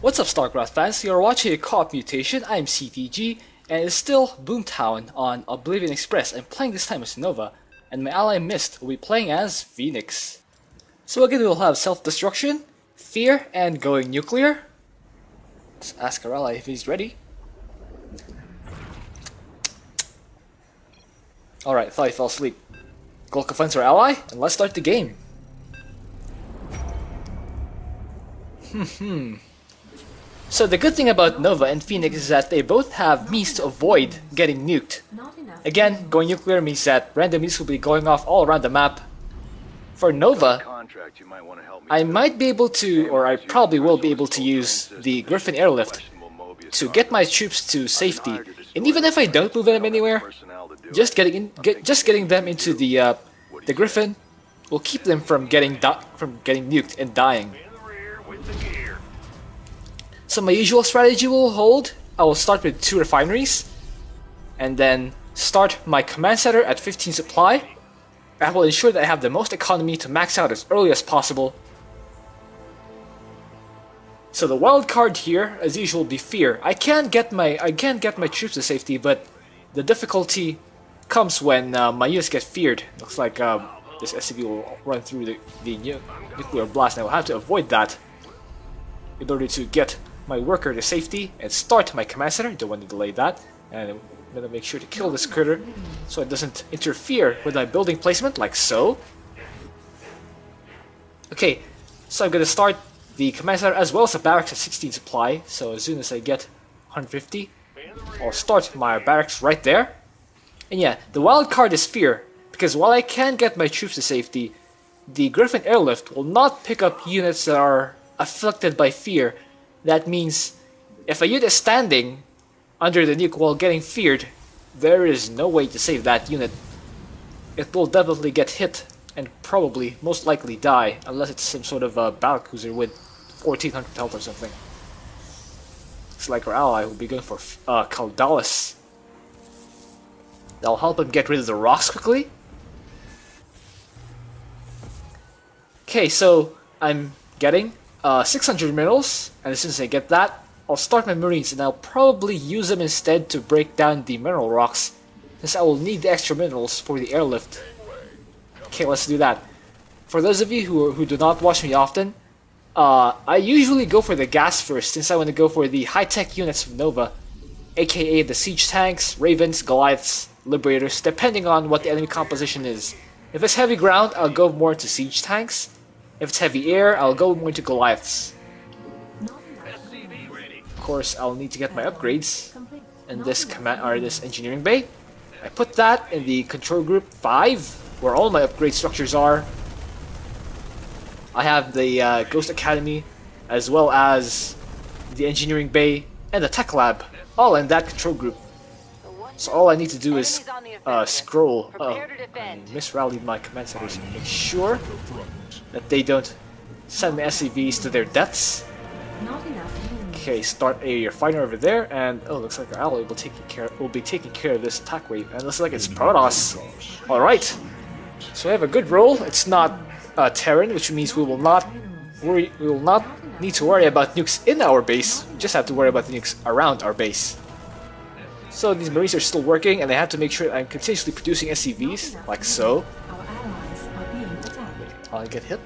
What's up, Starcraft fans? You're watching a co-op Mutation. I'm CTG, and it's still Boomtown on Oblivion Express. I'm playing this time as Nova, and my ally Mist will be playing as Phoenix. So again, we'll have Self-Destruction, Fear, and Going Nuclear. Let's ask our ally if he's ready. Alright, thought he fell asleep. Gold confronts our ally, and let's start the game. So the good thing about Nova and Phoenix is that they both have means to avoid getting nuked. Again, going nuclear means that random nukes will be going off all around the map. For Nova, I might be able to, or I probably will be able to use the Griffin airlift to get my troops to safety. And even if I don't move them anywhere, just getting them into the Griffin will keep them from getting nuked and dying. So my usual strategy will hold. I will start with 2 refineries, and then start my command center at 15 supply. That will ensure that I have the most economy to max out as early as possible. So the wild card here, as usual, will be Fear. I can get my troops to safety, but the difficulty comes when my units get feared. Looks like this SCV will run through the nuclear blast, and I will have to avoid that in order to get my worker to safety and start my command center. Don't want to delay that, and I'm gonna make sure to kill this critter so it doesn't interfere with my building placement, like so. Okay, so I'm gonna start the command center as well as the barracks at 16 supply. So as soon as I get 150, I'll start my barracks right there. And yeah, the wild card is Fear, because while I can get my troops to safety, the Griffin airlift will not pick up units that are afflicted by Fear. That means if a unit is standing under the nuke while getting feared, there is no way to save that unit. It will definitely get hit and probably, most likely, die, unless it's some sort of a battlecruiser with 1400 health or something. It's like our ally will be going for Caldalis. That'll help him get rid of the rocks quickly. Okay, so I'm getting 600 minerals, and as soon as I get that, I'll start my marines, and I'll probably use them instead to break down the mineral rocks, since I will need the extra minerals for the airlift. Okay, let's do that. For those of you who do not watch me often, I usually go for the gas first, since I want to go for the high-tech units of Nova, aka the siege tanks, ravens, Goliaths, liberators, depending on what the enemy composition is. If it's heavy ground, I'll go more into siege tanks. If it's heavy air, I'll go more into Goliaths. Of course, I'll need to get my upgrades in this this engineering bay. I put that in the control group 5, where all my upgrade structures are. I have the Ghost Academy, as well as the engineering bay and the tech lab, all in that control group. So all I need to do is scroll. Oh, I misrallied my command centers. Make sure that they don't send the SCVs to their deaths. Okay, start a refiner over there, and oh, looks like our ally will be taking care of this attack wave, and looks like it's Protoss. All right, so I have a good roll. It's not Terran, which means we will not need to worry about nukes in our base. We just have to worry about the nukes around our base. So these marines are still working, and I have to make sure that I'm continuously producing SCVs, like so. I get hit?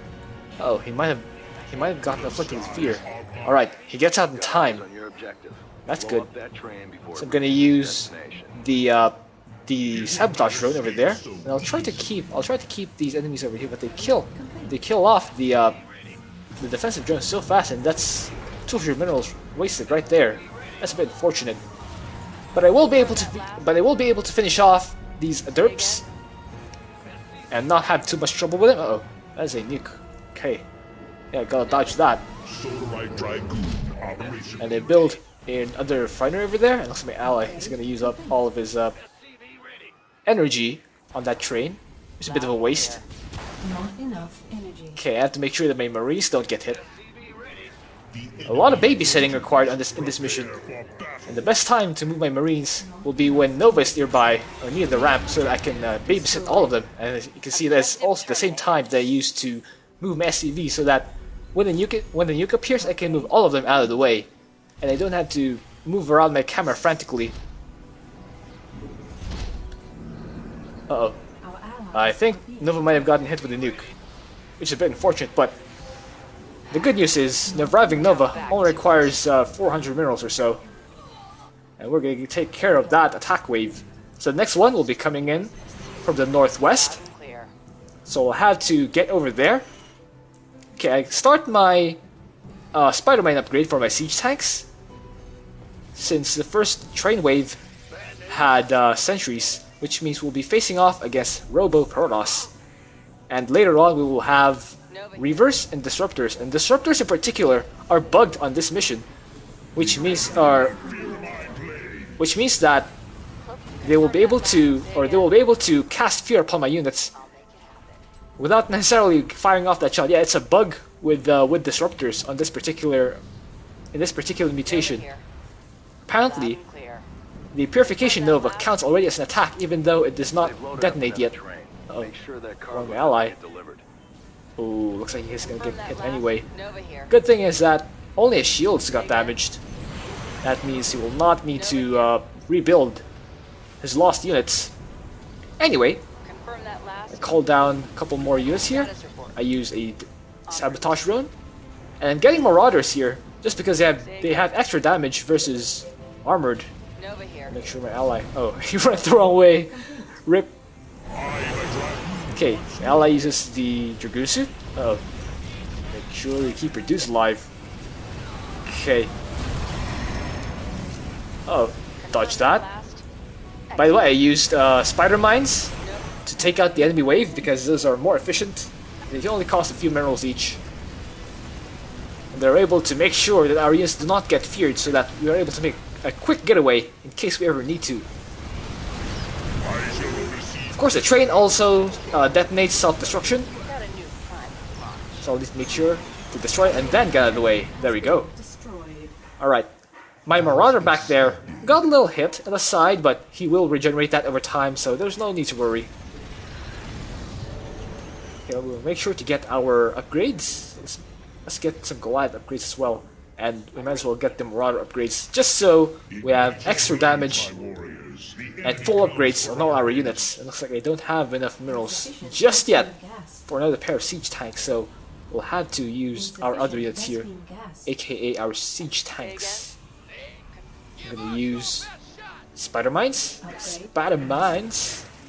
Oh, he might have gotten afflicted with fear. Alright, he gets out in time. That's good. So I'm gonna use the sabotage drone over there, and I'll try to keep these enemies over here, but they kill off the defensive drone so fast, and that's 200 minerals wasted right there. That's a bit unfortunate. But I will be able to finish off these derps and not have too much trouble with it. Uh-oh, that's a nuke. Okay, yeah, gotta dodge that. And they build another refinery over there, and looks like my ally is gonna use up all of his energy on that train. It's a bit of a waste. Okay, I have to make sure that my marines don't get hit. A lot of babysitting required in this mission, and the best time to move my marines will be when Nova is nearby or near the ramp, so that I can babysit all of them. And as you can see, that's also the same time that I used to move my SCV, so that when the nuke appears, I can move all of them out of the way, and I don't have to move around my camera frantically. Uh-oh. I think Nova might have gotten hit with a nuke, which is a bit unfortunate, but the good news is reviving Nova only requires 400 minerals or so, and we're going to take care of that attack wave. So the next one will be coming in from the northwest, so we'll have to get over there. Okay, I start my Spider-Man upgrade for my siege tanks, since the first train wave had sentries, which means we'll be facing off against Robo-Protoss. And later on we will have Reavers and Disruptors. And Disruptors in particular are bugged on this mission, which means that they will be able to cast fear upon my units without necessarily firing off that shot. Yeah, it's a bug with Disruptors on this particular mutation. Apparently, the Purification Nova counts already as an attack, even though it does not detonate yet. Oh, wrong ally. Oh, looks like he's gonna get hit anyway. Good thing is that only his shields got damaged. That means he will not need to rebuild his lost units. Anyway, I call down a couple more units here. I use a sabotage drone, and I'm getting Marauders here just because they have extra damage versus armored. Make sure my ally. Oh, he went the wrong way. Rip. Okay, my ally uses the Dragoon suit. Oh, make sure you keep your dudes alive. Okay. Oh, dodge that. By the way, I used spider mines to take out the enemy wave because those are more efficient. They only cost a few minerals each. And they're able to make sure that our units do not get feared, so that we are able to make a quick getaway in case we ever need to. Of course, the train also detonates self-destruction, so I'll need to make sure to destroy it and then get out of the way. There we go. Alright, my Marauder back there got a little hit at the side, but he will regenerate that over time, so there's no need to worry. Okay, we'll make sure to get our upgrades. Let's get some Goliath upgrades as well. And we might as well get the Marauder upgrades, just so we have extra damage and full upgrades on all our units. It looks like I don't have enough minerals just yet for another pair of siege tanks, so we'll have to use our other units here, aka our siege tanks. I'm gonna use Spider Mines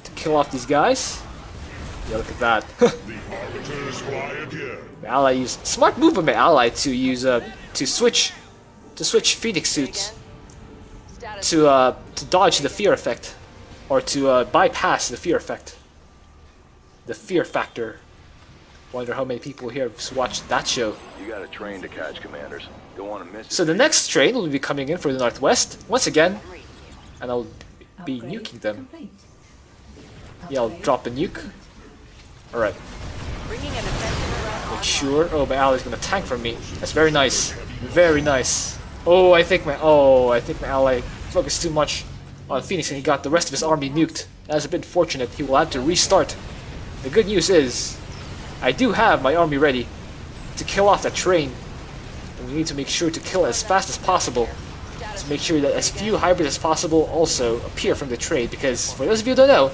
to kill off these guys. Yeah, look at that. My ally used smart move by my ally to use to switch Phoenix suits to dodge the fear effect, or to bypass the fear effect, the fear factor. Wonder how many people here have watched that show. You got a train to catch, commanders. Don't want to miss it. So the next train will be coming in for the northwest once again, and I'll be nuking them. Yeah, I'll drop a nuke. All right. Make sure. Oh, my ally's gonna tank from me. That's very nice. Very nice. Oh, I think my ally focused too much on Phoenix and he got the rest of his army nuked. That's a bit fortunate. He will have to restart. The good news is, I do have my army ready to kill off that train. And we need to make sure to kill it as fast as possible, to make sure that as few hybrids as possible also appear from the train. Because for those of you who don't know,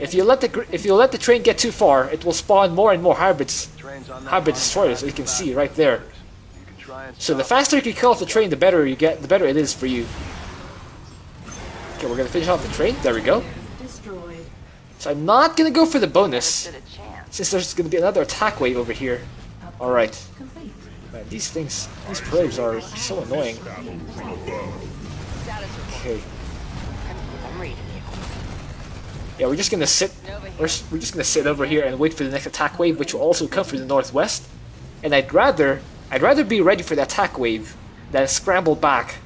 if you let the train get too far, it will spawn more and more hybrid destroyers, as you can see right there. So the faster you can kill off the train, the better you get, the better it is for you. Okay, we're gonna finish off the train. There we go. So I'm not gonna go for the bonus, since there's gonna be another attack wave over here. All right. Man, these probes are so annoying. Okay. Yeah, we're just gonna sit. We're just gonna sit over here and wait for the next attack wave, which will also come from the northwest. And I'd rather be ready for the attack wave than scramble back,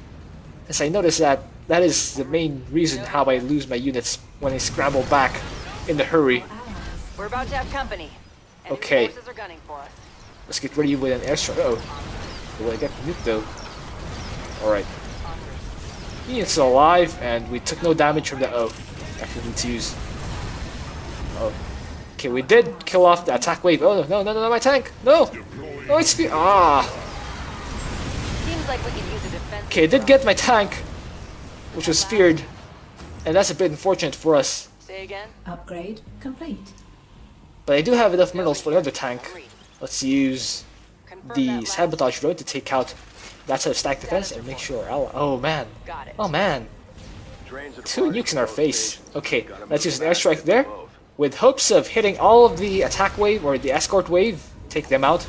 as I notice that is the main reason how I lose my units, when I scramble back in a hurry. We're about to have company. Okay. Forces are gunning for us. Let's get ready with an airstrike. Oh, will I get nuked though? All right. Units are alive, and we took no damage from the. Oh. Actually need to use. Oh. Okay, we did kill off the attack wave. Oh no, my tank! No! Oh, it's fear. Ah. Seems like we could use a defense. Okay, I did get my tank, which was feared, and that's a bit unfortunate for us. Say again? Upgrade complete. But I do have enough minerals for another tank. Let's use the sabotage drone to take out that sort of stack defense and make sure. Oh man. Got it. Oh man. Trains are 2 departing nukes in our both face. stations. Okay, Gotta let's move use an back airstrike to there, both. with hopes of hitting all of the attack wave or the escort wave. Take them out.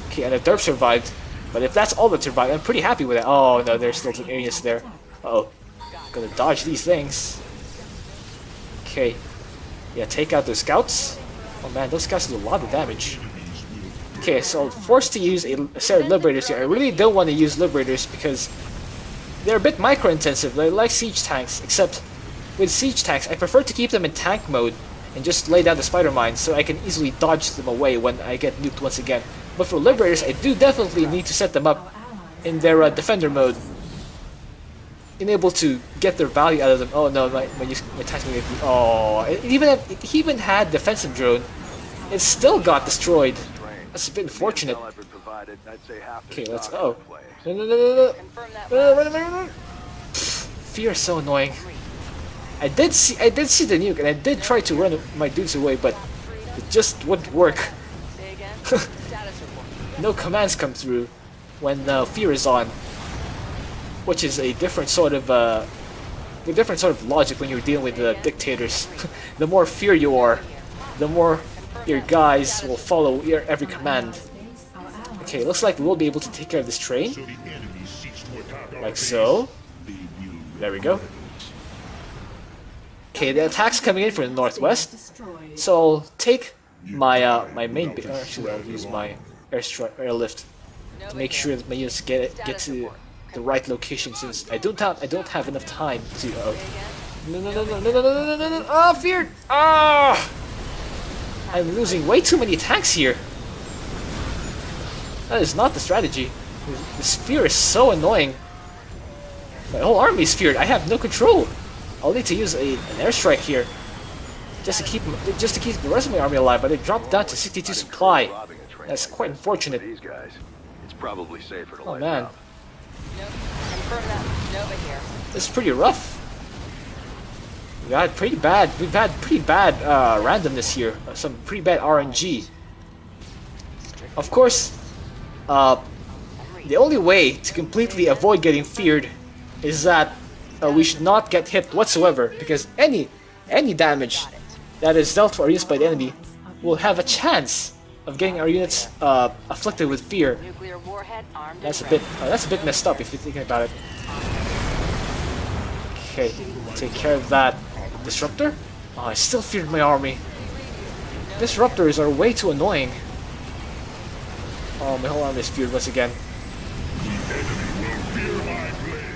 Okay, and the derp survived. But if that's all that survived, I'm pretty happy with it. Oh no, there's still some areas there. Uh-oh. Gotta dodge these things. Okay. Yeah, take out those scouts. Oh man, those scouts do a lot of damage. Okay, so forced to use a set of liberators here. I really don't want to use liberators because they're a bit micro-intensive. They're like siege tanks, except with siege tanks, I prefer to keep them in tank mode and just lay down the spider mines so I can easily dodge them away when I get nuked once again. But for liberators, I do definitely need to set them up in their defender mode, being able to get their value out of them. Oh no, my tank's gonna get. Oh, it even had defensive drone. It still got destroyed. That's a bit unfortunate. Intel I've been provided, I'd say half the Okay, let's stock go. is in flames. No, no, no, no, no. Confirm that. Run. Fear is so annoying. I did see the nuke, and I did try to run my dudes away, but it just wouldn't work. Say again? Status report. No commands come through when fear is on, which is a different sort of logic when you're dealing with dictators. The more fear you are, the more your guys will follow your every command. Okay, looks like we will be able to take care of this train, like so. There we go. Okay, the attack's coming in from the northwest, so I'll take my my main. Actually, I'll use my airlift to make sure that my units get to the right location, since I don't have enough time to. No! Ah, fear! Ah! I'm losing way too many attacks here. That is not the strategy. This fear is so annoying. My whole army is feared. I have no control. I'll need to use an airstrike here, just to keep the rest of my army alive. But it dropped down to 62 supply. Robbing a train That's like quite this. unfortunate. For these guys, it's probably safer to Oh light man, up. Nope. Confirm that. Nova here. this is pretty rough. We've had pretty bad randomness here. Some pretty bad RNG. Of course, the only way to completely avoid getting feared is that we should not get hit whatsoever, because any damage that is dealt to our units by the enemy will have a chance of getting our units afflicted with fear. Nuclear warhead armed That's a and bit ready. that's a bit messed up if you're thinking about it. Okay, take care of that disruptor. Oh, I still feared my army. Disruptors are way too annoying. Oh, my whole army is feared once again.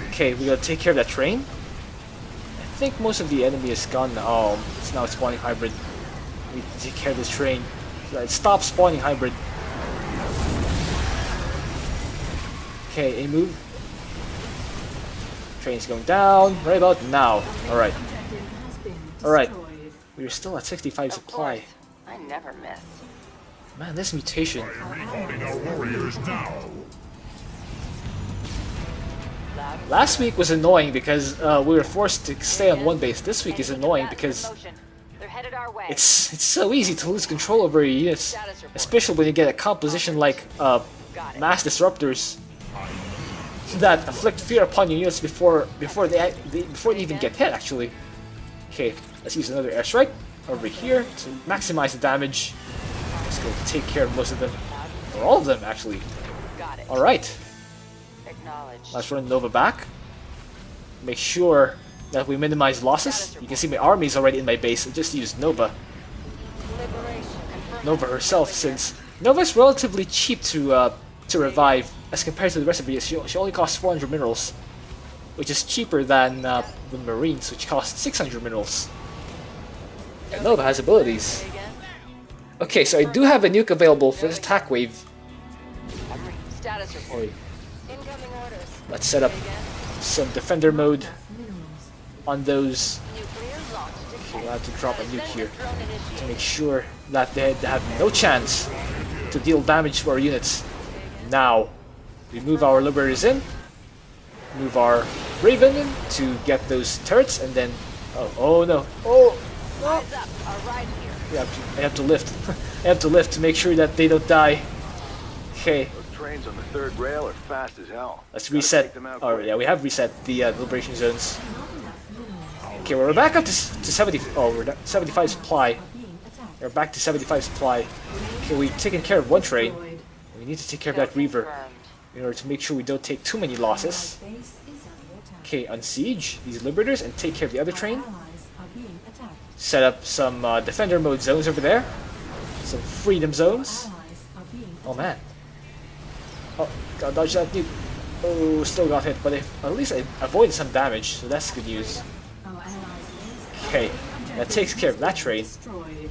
Okay, we gotta take care of that train. I think most of the enemy is gone now. Oh, it's now spawning hybrid. We need to take care of this train so that it stops spawning hybrid. Okay, a move. Train's going down right about now. Alright. Alright. We're still at 65 Of supply. course. I never miss. Man, this mutation. Last week was annoying because we were forced to stay on one base. This week is annoying because They're headed our way. it's so easy to lose control over your units, especially when you get a composition like mass disruptors that afflict fear upon your units before they even get hit. Actually, okay, let's use another airstrike over here to maximize the damage. Let's go take care of most of them, or all of them actually. Got it. All right. Acknowledged. Let's run Nova back. Make sure that we minimize losses. You can see my army is already in my base. I just used Nova. Liberation. Confirm Nova herself, since Nova is relatively cheap to revive as compared to the rest of the. She only costs 400 minerals, which is cheaper than the Marines, which cost 600 minerals. And Nova has abilities. Say again? Okay, so I do have a nuke available for this attack wave. Status report. Okay, Incoming orders. let's set up Say again? some defender mode on those. Nuclear launch. We'll have to drop a nuke here Drone to initiated. make sure that they have no chance to deal damage to our units. Now, we move our Liberators in, move our Raven in to get those turrets, and then... Oh no. Oh! Eyes up. Our ride here. I have to lift. I have to lift to make sure that they don't die. Okay, Those trains on the third rail are fast as hell. let's Gotta reset. take them out Oh quick. yeah, we have reset the liberation zones. Okay, we're back up to 70. Oh, we're 75 supply. We're back to 75 supply. Okay, we've taken care of one train. Destroyed. We need to take care of that Reaver Confirmed. in order to make sure we don't take too many losses. Base is under attack. Okay, unsiege these Liberators and take care of the other train. Allies are being attacked. Set up some defender mode zones over there. Some freedom zones. Allies are being Oh man. Oh, gotta dodge that nuke. Oh, still got hit, but at least I avoided some damage, so that's good news. Our allies base. Okay, that takes care of that train. Destroyed.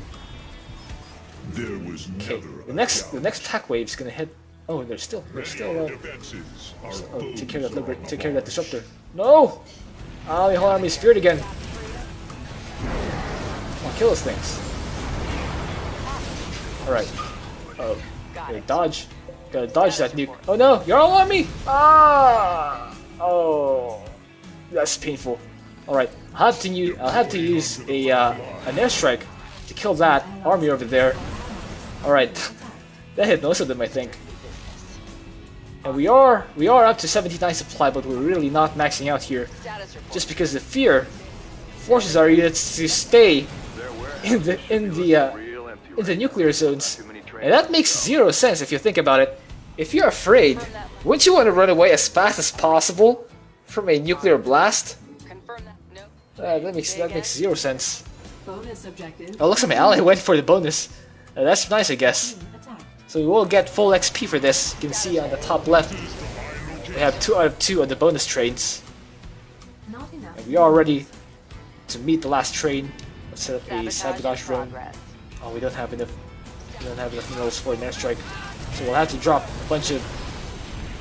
There was Okay, never the next attack wave is gonna hit. Oh, they're still defenses are oh, take care of that take care of that disruptor. No! Ah, the whole army is feared again. I'll kill those things. Alright. Oh, okay, dodge. Gotta dodge that nuke. Oh no, you're all on me! Ah! Oh, that's painful. Alright, I'll have to use a an airstrike to kill that army over there. Alright, that hit most of them, I think. And we are up to 79 supply, but we're really not maxing out here, Status report. just because the fear forces our units to stay Their warehouse in the real empty in the right nuclear zones. Too many trains And that makes zero sense if you think about it. If you're afraid, wouldn't you want to run away as fast as possible from a nuclear blast? Confirm that. No. That makes zero sense. Bonus objective. Oh, looks like my ally went for the bonus. That's nice, I guess. Being attacked. So we will get full XP for this. You can see on the top left, we have 2 out of 2 on the bonus trains. Not enough. And we are ready to meet the last train. Let's set up a sabotage drone. progress. Oh, we don't have enough. We don't have enough minerals for an airstrike, so we'll have to drop a bunch of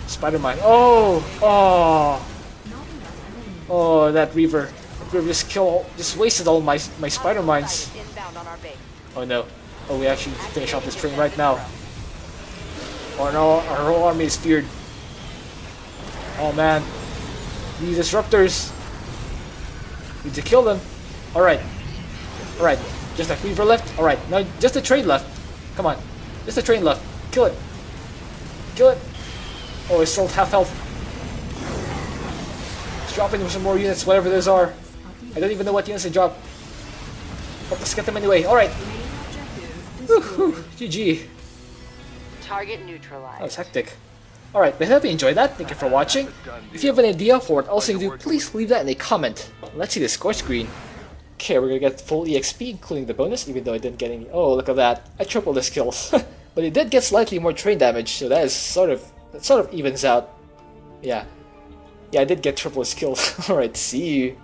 spider mine. Oh, Not enough enemy. oh! That Reaver just wasted all my spider mines. Inbound on our base. Oh no! Oh, we actually need to finish off this train right now. Oh no! Our whole army is feared. Oh man! These disruptors. Need to kill them. All right. All right. Just a Reaver left. All right. Now just a train left. Come on. Just a train left. Kill it. Kill it. Oh, it's still half health. Let's drop in some more units, whatever those are. I don't even know what units they drop. But let's get them anyway. Alright. Main objective Woohoo. destroyed. GG. Target neutralized. That was hectic. Alright, I hope you enjoyed that. Thank you for watching. If you have an idea for what else you can do, please leave that in a comment. Let's see the score screen. Okay, we're gonna get full EXP, including the bonus, even though I didn't get any. Oh, look at that. I tripled the skills. But it did get slightly more train damage, so that sort of evens out. Yeah. Yeah, I did get triple skills. Alright, see you.